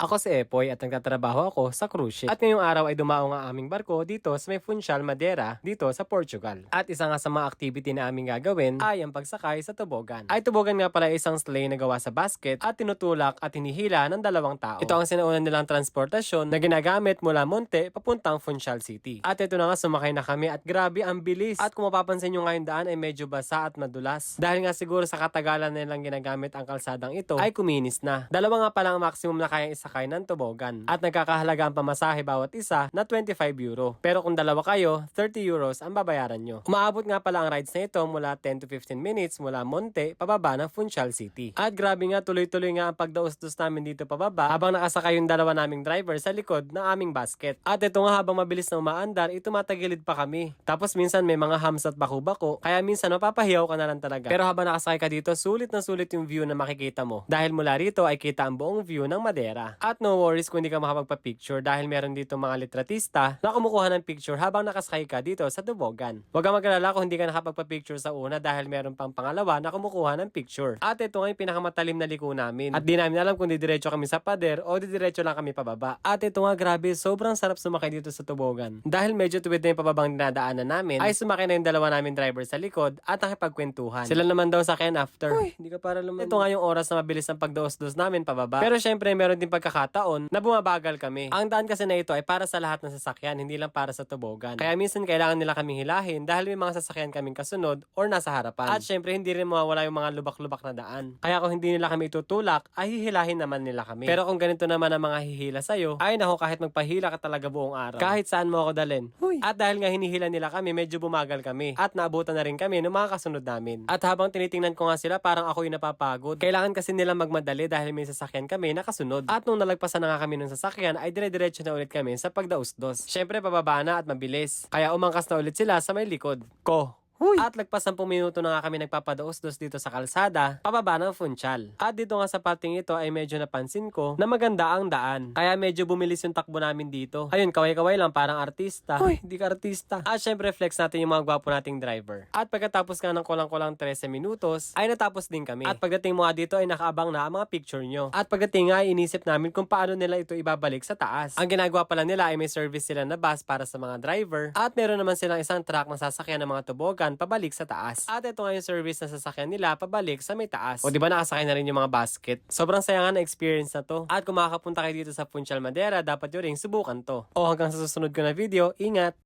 Ako si Epoy at nagtatrabaho ako sa cruise ship. At ngayong araw ay dumao nga aming barko dito sa may Funchal, Madeira, dito sa Portugal. At isa nga sa mga activity na aming gagawin ay ang pagsakay sa tubogan. Ay tubogan nga pala isang sleigh na gawa sa basket at tinutulak at hinihila ng dalawang tao. Ito ang sinaunan nilang transportasyon na ginagamit mula Monte papuntang Funchal City. At ito na nga, sumakay na kami at grabe ang bilis. At kung mapapansin nyo nga yung daan ay medyo basa at madulas. Dahil nga siguro sa katagalan nilang ginagamit ang kalsadang ito ay kuminis na. Dalawa nga pala ang maximum na kayang isakay ng tubogan. At nagkakahalaga ang pamasahe bawat isa na 25 euro. Pero kung dalawa kayo, 30 euros ang babayaran nyo. Umaabot nga pala ang rides na ito mula 10 to 15 minutes mula Monte pababa ng Funchal City. At grabe nga, tuloy-tuloy nga ang pagdaos-dos namin dito pababa habang nakasakay yung dalawa naming driver sa likod ng aming basket. At ito nga, habang mabilis na umaandar, tumatagilid pa kami. Tapos minsan may mga hams at baku-bako, kaya minsan mapapahiyaw ka na lang talaga. Pero habang nakasakay ka dito, sulit na sulit yung view na makikita mo. Dahil mula rito ay kita ang buong view ng Madeira. At no worries kung hindi ka makapagpa-picture dahil meron dito mga litratista na kumukuha ng picture habang nakasakay ka dito sa tubogan. Huwag kang mag-alala kung hindi ka nakapagpa-picture sa una dahil meron pang pangalawa na kumukuha ng picture. At ito nga yung pinakamatalim na liko namin. At di namin alam kung didiretso kami sa pader o didiretso lang kami pababa. At ito nga, grabe, sobrang sarap sumakay dito sa tubogan. Dahil medyo tuwid na yung pababang dinadaanan namin, ay sumakay na yung dalawa namin driver sa likod at nakipagkwentuhan. Sila naman daw sa akin after. Uy, hindi ka para lumang. Ito nga yung oras na mabilis ang pagdaos-dos namin pababa. Pero syempre meron din pagkakataon na bumabagal kami. Ang daan kasi na ito ay para sa lahat ng sasakyan, hindi lang para sa tubogan. Kaya minsan kailangan nila kaming hilahin dahil may mga sasakyan kaming kasunod or nasa harapan. At syempre hindi rin mawawala yung mga lubak-lubak na daan. Kaya kung hindi nila kami tutulak, ay hihilahin naman nila kami. Pero kung ganito naman ang mga hihila sa'yo, ay nako, kahit magpahila ka talaga buong araw. Kahit saan mo ako dalhin. Huy. At dahil nga hinihila nila kami, medyo bumagal kami. At naabutan na rin kami ng mga kasunod namin. At habang tinitingnan ko nga sila, parang ako yung napapagod. Kailangan kasi nila magmadali dahil may sasakyan kami na kasunod. At nung nalagpasan na nga kami ng sasakyan, ay dire-diretso na ulit kami sa pagdausdos. Syempre pababa na at mabilis. Kaya umangkas na ulit sila sa may likod ko. Huy. At lagpas 10 minuto na nga kami nagpapadaos-dos dito sa kalsada, pababa ng Funchal. At dito nga sa parting ito ay medyo napansin ko na maganda ang daan. Kaya medyo bumilis yung takbo namin dito. Ayun, kaway-kaway lang, parang artista. Huy, di ka artista. At syempre flex natin yung mga gwapo nating driver. At pagkatapos nga ng kulang-kulang 13 minutos, ay natapos din kami. At pagdating mo nga dito ay nakaabang na ang mga picture nyo. At pagdating nga, inisip namin kung paano nila ito ibabalik sa taas. Ang ginagawa pala nila ay may service sila na bus para sa mga driver. At meron naman silang isang truck na sasakyan ng mga tubogan pabalik sa taas. At ito nga yung service na sasakyan nila pabalik sa may taas. O diba nakasakay na rin yung mga basket. Sobrang saya nga na experience na to. At kung makakapunta kayo dito sa Funchal, Madeira, dapat nyo ring subukan to. O hanggang sa susunod ko na video, ingat!